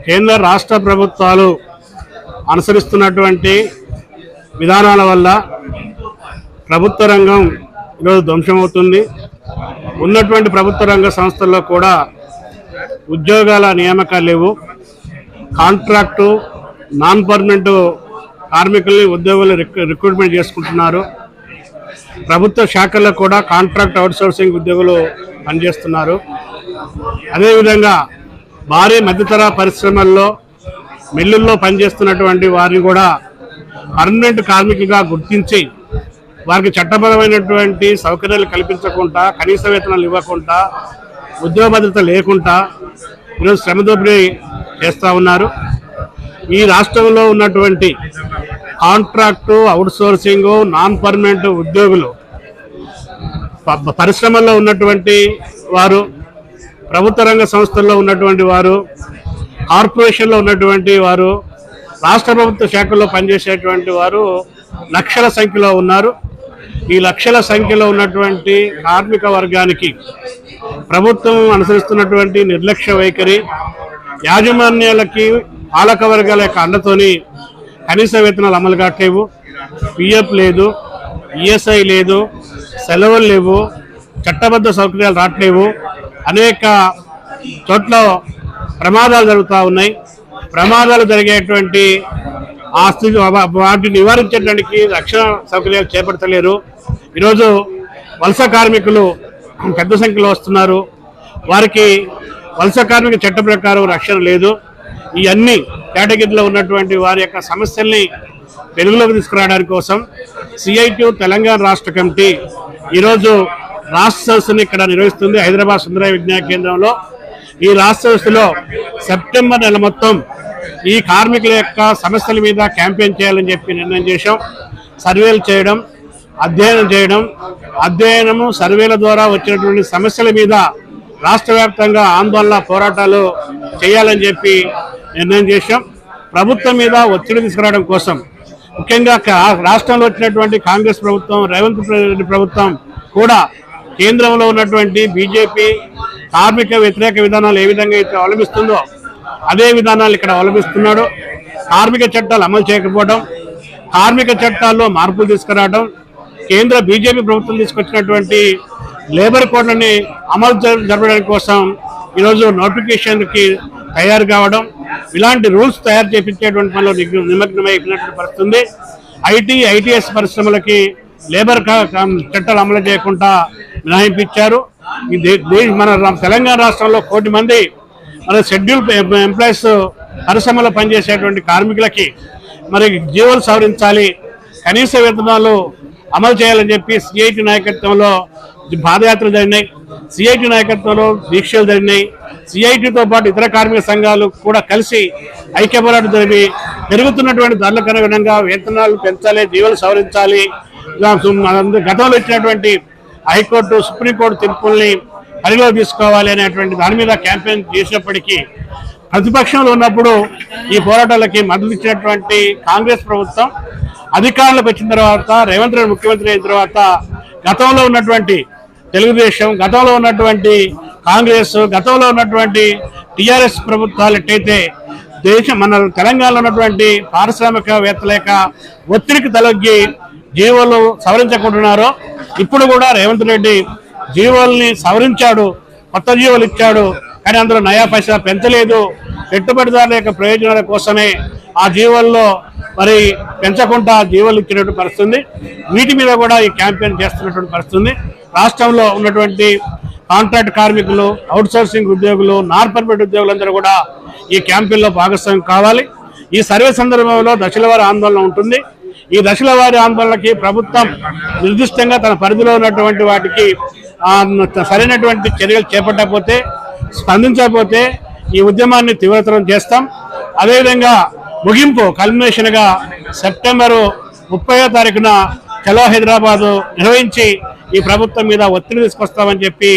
కేంద్ర రాష్ట్ర ప్రభుత్వాలు అనుసరిస్తున్నటువంటి విధానాల వల్ల ప్రభుత్వ రంగం ఈరోజు ధ్వంసమవుతుంది. ఉన్నటువంటి ప్రభుత్వ రంగ సంస్థల్లో కూడా ఉద్యోగాల నియామకాలు లేవు. కాంట్రాక్టు నాన్ పర్మనెంట్ కార్మికుల్ని ఉద్యోగులు రిక్రూట్మెంట్ చేసుకుంటున్నారు. ప్రభుత్వ శాఖల్లో కూడా కాంట్రాక్ట్ అవుట్సోర్సింగ్ ఉద్యోగులు పనిచేస్తున్నారు. అదేవిధంగా భారీ మధ్యతర పరిశ్రమల్లో మిల్లుల్లో పనిచేస్తున్నటువంటి వారిని కూడా పర్మనెంట్ కార్మికులుగా గుర్తించి వారికి చట్టపరమైనటువంటి సౌకర్యాలు కల్పించకుండా, కనీస వేతనాలు ఇవ్వకుండా, ఉద్యోగ భద్రత లేకుండా ఈరోజు శ్రమ దోపిడీ చేస్తూ ఉన్నారు. ఈ రాష్ట్రంలో ఉన్నటువంటి కాంట్రాక్టు అవుట్సోర్సింగ్ నాన్ పర్మనెంట్ ఉద్యోగులు పరిశ్రమల్లో ఉన్నటువంటి వారు, ప్రభుత్వ రంగ సంస్థల్లో ఉన్నటువంటి వారు, కార్పొరేషన్లో ఉన్నటువంటి వారు, రాష్ట్ర ప్రభుత్వ శాఖల్లో పనిచేసేటువంటి వారు లక్షల సంఖ్యలో ఉన్నారు. ఈ లక్షల సంఖ్యలో ఉన్నటువంటి కార్మిక వర్గానికి ప్రభుత్వం అనుసరిస్తున్నటువంటి నిర్లక్ష్య వైఖరి, యాజమాన్యాలకి పాలక వర్గాల యొక్క అండతోని కనీస వేతనాలు అమలు కావట్లేవు. పిఎఫ్ లేదు, ఈఎస్ఐ లేదు, సెలవులు లేవు, చట్టబద్ధ సౌకర్యాలు రావట్లేవు. అనేక చోట్ల ప్రమాదాలు జరుగుతూ ఉన్నాయి. ప్రమాదాలు జరిగేటువంటి ఆ స్థితి వాటిని నివారించడానికి రక్షణ సౌకర్యాలు చేపడతలేరు. ఈరోజు వలస కార్మికులు పెద్ద సంఖ్యలో వస్తున్నారు. వారికి వలస కార్మిక చట్ట ప్రకారం రక్షణ లేదు. ఈ అన్ని కేటగిరీలో ఉన్నటువంటి వారి యొక్క సమస్యల్ని వెలుగులోకి తీసుకురావడానికి కోసం సిఐటి తెలంగాణ రాష్ట్ర కమిటీ ఈరోజు రాష్ట్ర సదస్సుని ఇక్కడ నిర్వహిస్తుంది హైదరాబాద్ సుందరయ్య విజ్ఞాన కేంద్రంలో. ఈ రాష్ట్ర సదస్సులో సెప్టెంబర్ నెల మొత్తం ఈ కార్మికుల యొక్క సమస్యల మీద క్యాంపెయిన్ చేయాలని చెప్పి నిర్ణయం చేశాం. సర్వేలు చేయడం, అధ్యయనము సర్వేల ద్వారా వచ్చినటువంటి సమస్యల మీద రాష్ట్ర వ్యాప్తంగా ఆందోళన పోరాటాలు చేయాలని చెప్పి నిర్ణయం చేశాం. ప్రభుత్వం మీద ఒత్తిడి తీసుకురావడం కోసం ముఖ్యంగా రాష్ట్రంలో వచ్చినటువంటి కాంగ్రెస్ ప్రభుత్వం, రేవంత్ రెడ్డి ప్రభుత్వం కూడా కేంద్రంలో ఉన్నటువంటి బీజేపీ కార్మిక వ్యతిరేక విధానాలు ఏ విధంగా అయితే అవలంబిస్తుందో అదే విధానాలు ఇక్కడ అవలంబిస్తున్నాడు. కార్మిక చట్టాలు అమలు చేయకపోవడం, కార్మిక చట్టాల్లో మార్పులు తీసుకురావడం, కేంద్ర బీజేపీ ప్రభుత్వం తీసుకొచ్చినటువంటి లేబర్ కోడ్లని అమలు జరపడానికి కోసం ఈరోజు నోటిఫికేషన్కి తయారు కావడం, ఇలాంటి రూల్స్ తయారు చేయించేటువంటి పనిలో నిమగ్నమైపోయినటువంటి పరిస్థితుంది. ఐటీఎస్ పరిశ్రమలకి లేబర్ చట్టాలు అమలు చేయకుండా మినహాయింపించారు. మన తెలంగాణ రాష్ట్రంలో 1 కోటి మంది మన షెడ్యూల్ ఎంప్లాయీస్ పరిశ్రమలో పనిచేసేటువంటి కార్మికులకి మరి జీవోలు సవరించాలి, కనీస వేతనాలు అమలు చేయాలని చెప్పి సిఐటి నాయకత్వంలో పాదయాత్రలు జరిగినాయి. సిఐటి నాయకత్వంలో దీక్షలు జరిగినాయి. సిఐటితో పాటు ఇతర కార్మిక సంఘాలు కూడా కలిసి ఐక్య పోరాటం జరిపి పెరుగుతున్నటువంటి ధరలకు అనుగుణంగా వేతనాలు పెంచాలి, జీవోలు సవరించాలి, గతంలో ఇచ్చినటువంటి హైకోర్టు, సుప్రీంకోర్టు తీర్పుల్ని పరిగణలో తీసుకోవాలి అనేటువంటి దాని మీద క్యాంపెయిన్ చేసినప్పటికీ ప్రతిపక్షంలో ఉన్నప్పుడు ఈ పోరాటాలకి మద్దతు ఇచ్చినటువంటి కాంగ్రెస్ ప్రభుత్వం అధికారంలోకి వచ్చిన తర్వాత, రేవంత్ రెడ్డి ముఖ్యమంత్రి అయిన తర్వాత గతంలో ఉన్నటువంటి తెలుగుదేశం, గతంలో ఉన్నటువంటి కాంగ్రెస్, గతంలో ఉన్నటువంటి టీఆర్ఎస్ ప్రభుత్వాలు ఎట్టయితే మన తెలంగాణలో ఉన్నటువంటి పారిశ్రామికవేత్తల యొక్క ఒత్తిడికి తలొగ్గి జీవోలు సవరించకుంటున్నారో ఇప్పుడు కూడా రేవంత్ రెడ్డి జీవోల్ని సవరించాడు, కొత్త జీవోలు ఇచ్చాడు. కానీ అందులో నయా పైసా పెంచలేదు. పెట్టుబడిదారుల యొక్క ప్రయోజనాల కోసమే ఆ జీవోల్లో మరి పెంచకుండా జీవోలు ఇచ్చినటువంటి పరిస్థితుంది. వీటి మీద కూడా ఈ క్యాంపెయిన్ చేస్తున్నటువంటి పరిస్థితుంది. రాష్ట్రంలో ఉన్నటువంటి కాంట్రాక్ట్ కార్మికులు, అవుట్సోర్సింగ్ ఉద్యోగులు, నాన్ పర్మనెంట్ ఉద్యోగులందరూ కూడా ఈ క్యాంపెయిన్లో భాగస్వామ్యం కావాలి. ఈ సర్వే సందర్భంలో దశలవారీ ఆందోళన ఉంటుంది. ఈ దశలవారీ ఆందోళనకి ప్రభుత్వం నిర్దిష్టంగా తన పరిధిలో ఉన్నటువంటి వాటికి సరైనటువంటి చర్యలు చేపట్టకపోతే, స్పందించకపోతే ఈ ఉద్యమాన్ని తీవ్రతరం చేస్తాం. అదేవిధంగా ముగింపు కల్మినేషన్గా సెప్టెంబరు 30వ తారీఖున చలో హైదరాబాదు నిర్వహించి ఈ ప్రభుత్వం మీద ఒత్తిడి తీసుకొస్తామని చెప్పి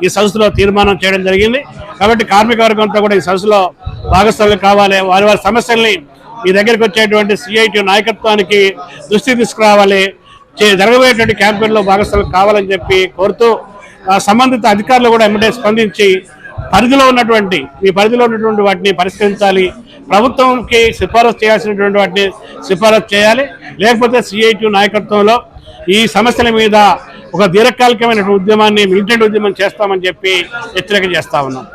ఈ సదస్సులో తీర్మానం చేయడం జరిగింది. కాబట్టి కార్మిక వర్గంతో కూడా ఈ సదస్సులో భాగస్వామ్యం కావాలి. వారి సమస్యల్ని మీ దగ్గరికి వచ్చేటువంటి సిఐటి నాయకత్వానికి దృష్టి తీసుకురావాలి. జరగబోయేటువంటి క్యాంపెయిన్లో భాగస్వామ్యం కావాలని చెప్పి కోరుతూ సంబంధిత అధికారులు కూడా ఎమ్మటే స్పందించి మీ పరిధిలో ఉన్నటువంటి వాటిని పరిష్కరించాలి. ప్రభుత్వంకి సిఫారసు చేయాల్సినటువంటి వాటిని సిఫారసు చేయాలి. లేకపోతే సిఐటి నాయకత్వంలో ఈ సమస్యల మీద ఒక దీర్ఘకాలికమైన ఉద్యమాన్ని, మిలిటెంట్ ఉద్యమం చేస్తామని చెప్పి హెచ్చరిక చేస్తా ఉన్నాం.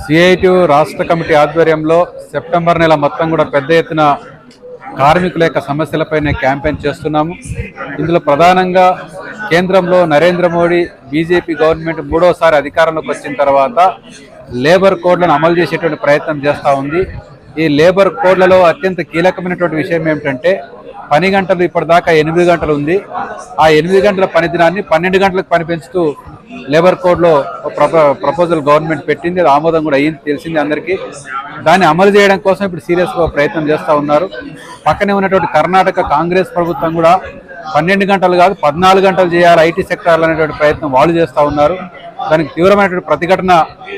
సిఐటి రాష్ట్ర కమిటీ ఆధ్వర్యంలో సెప్టెంబర్ నెల మొత్తం కూడా పెద్ద ఎత్తున కార్మికుల యొక్క సమస్యలపైనే క్యాంపెయిన్ చేస్తున్నాము. ఇందులో ప్రధానంగా కేంద్రంలో నరేంద్ర మోడీ బీజేపీ గవర్నమెంట్ మూడోసారి అధికారంలోకి వచ్చిన తర్వాత లేబర్ కోడ్లను అమలు చేసేటువంటి ప్రయత్నం చేస్తూ ఉంది. ఈ లేబర్ కోడ్లలో అత్యంత కీలకమైనటువంటి విషయం ఏమిటంటే పని గంటలు ఇప్పటిదాకా 8 గంటలు ఉంది. ఆ 8 గంటల పని దినాన్ని 12 గంటలకు పని పెంచుతూ లేబర్ కోడ్లో ప్రపోజల్ గవర్నమెంట్ పెట్టింది. అది ఆమోదం కూడా అయ్యింది, తెలిసింది అందరికీ. దాన్ని అమలు చేయడం కోసం ఇప్పుడు సీరియస్గా ప్రయత్నం చేస్తూ ఉన్నారు. పక్కనే ఉన్నటువంటి కర్ణాటక కాంగ్రెస్ ప్రభుత్వం కూడా 12 గంటలు కాదు 14 గంటలు చేయాలి ఐటీ సెక్టార్లు అనేటువంటి ప్రయత్నం వాళ్ళు చేస్తూ ఉన్నారు. దానికి తీవ్రమైనటువంటి ప్రతిఘటన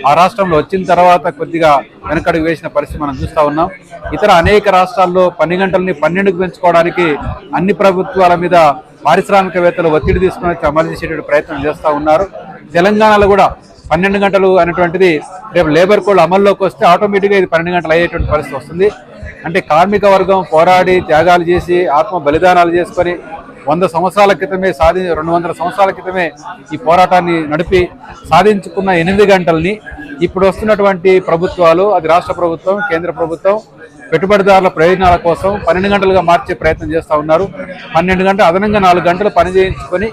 ఆ రాష్ట్రంలో వచ్చిన తర్వాత కొద్దిగా వెనకడుగు వేసిన పరిస్థితి మనం చూస్తూ ఉన్నాం. ఇతర అనేక రాష్ట్రాల్లో పని గంటలని 12కు పెంచుకోవడానికి అన్ని ప్రభుత్వాల మీద పారిశ్రామికవేత్తలు ఒత్తిడి తీసుకుని వచ్చి అమలు చేసేటువంటి ప్రయత్నం చేస్తూ ఉన్నారు. తెలంగాణలో కూడా 12 గంటలు అనేటువంటిది రేపు లేబర్ కోడ్ అమల్లోకి వస్తే ఆటోమేటిక్గా ఇది 12 గంటలు అయ్యేటువంటి పరిస్థితి వస్తుంది. అంటే కార్మిక వర్గం పోరాడి త్యాగాలు చేసి ఆత్మ బలిదానాలు చేసుకొని 100 సంవత్సరాల క్రితమే 200 సంవత్సరాల క్రితమే ఈ పోరాటాన్ని నడిపి సాధించుకున్న 8 గంటల్ని ఇప్పుడు వస్తున్నటువంటి ప్రభుత్వాలు, అది రాష్ట్ర ప్రభుత్వం, కేంద్ర ప్రభుత్వం పెట్టుబడిదారుల ప్రయోజనాల కోసం 12 గంటలుగా మార్చే ప్రయత్నం చేస్తూ ఉన్నారు. 12 గంటలు అదనంగా 4 గంటలు పని చేయించుకొని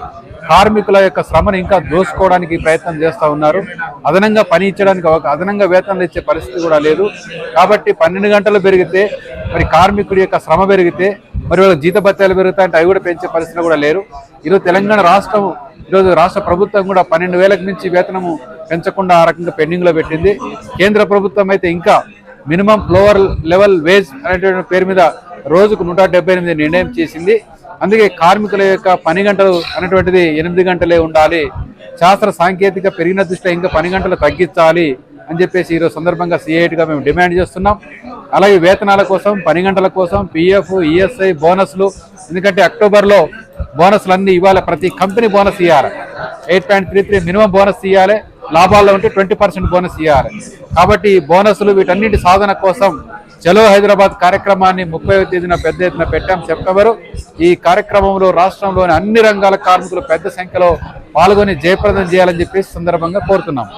కార్మికుల యొక్క శ్రమను ఇంకా దోసుకోవడానికి ప్రయత్నం చేస్తూ ఉన్నారు. అదనంగా పని ఇచ్చడానికి అదనంగా వేతనాలు ఇచ్చే పరిస్థితి కూడా లేదు. కాబట్టి 12 గంటలు పెరిగితే మరి కార్మికుడి యొక్క శ్రమ పెరిగితే మరి వాళ్ళ జీతభత్యాలు పెరుగుతాయంటే అవి కూడా పెంచే పరిస్థితులు కూడా లేరు. ఈరోజు తెలంగాణ రాష్ట్రం, ఈరోజు రాష్ట్ర ప్రభుత్వం కూడా 12,000కి మించి వేతనము పెంచకుండా ఆ రకంగా పెండింగ్లో పెట్టింది. కేంద్ర ప్రభుత్వం అయితే ఇంకా మినిమం లోవర్ లెవెల్ వేజ్ అనేటువంటి పేరు మీద రోజుకు 178 నిర్ణయం చేసింది. అందుకే కార్మికుల యొక్క పని గంటలు అనేటువంటిది 8 గంటలే ఉండాలి. శాస్త్ర సాంకేతిక పెరిగిన దృష్ట్యా ఇంకా పని గంటలు తగ్గించాలి అని చెప్పేసి ఈరోజు సందర్భంగా సిఐటిగా మేము డిమాండ్ చేస్తున్నాం. అలాగే వేతనాల కోసం, పని గంటల కోసం, పిఎఫ్, ఈఎస్ఐ, బోనస్లు, ఎందుకంటే అక్టోబర్లో బోనస్లు అన్నీ ఇవ్వాలి. ప్రతి కంపెనీ బోనస్ ఇవ్వాలి. 8.33 మినిమం బోనస్ ఇవ్వాలి. లాభాల్లో ఉంటే 20% బోనస్ ఇవ్వాలి. కాబట్టి బోనస్లు వీటన్నింటి సాధన కోసం చలో హైదరాబాద్ కార్యక్రమాన్ని 30వ తేదీన పెద్ద ఎత్తున పెట్టాం సెప్టెంబరు. ఈ కార్యక్రమంలో రాష్ట్రంలోని అన్ని రంగాల కార్మికులు పెద్ద సంఖ్యలో పాల్గొని జయప్రదం చేయాలని చెప్పేసి సందర్భంగా కోరుతున్నాం.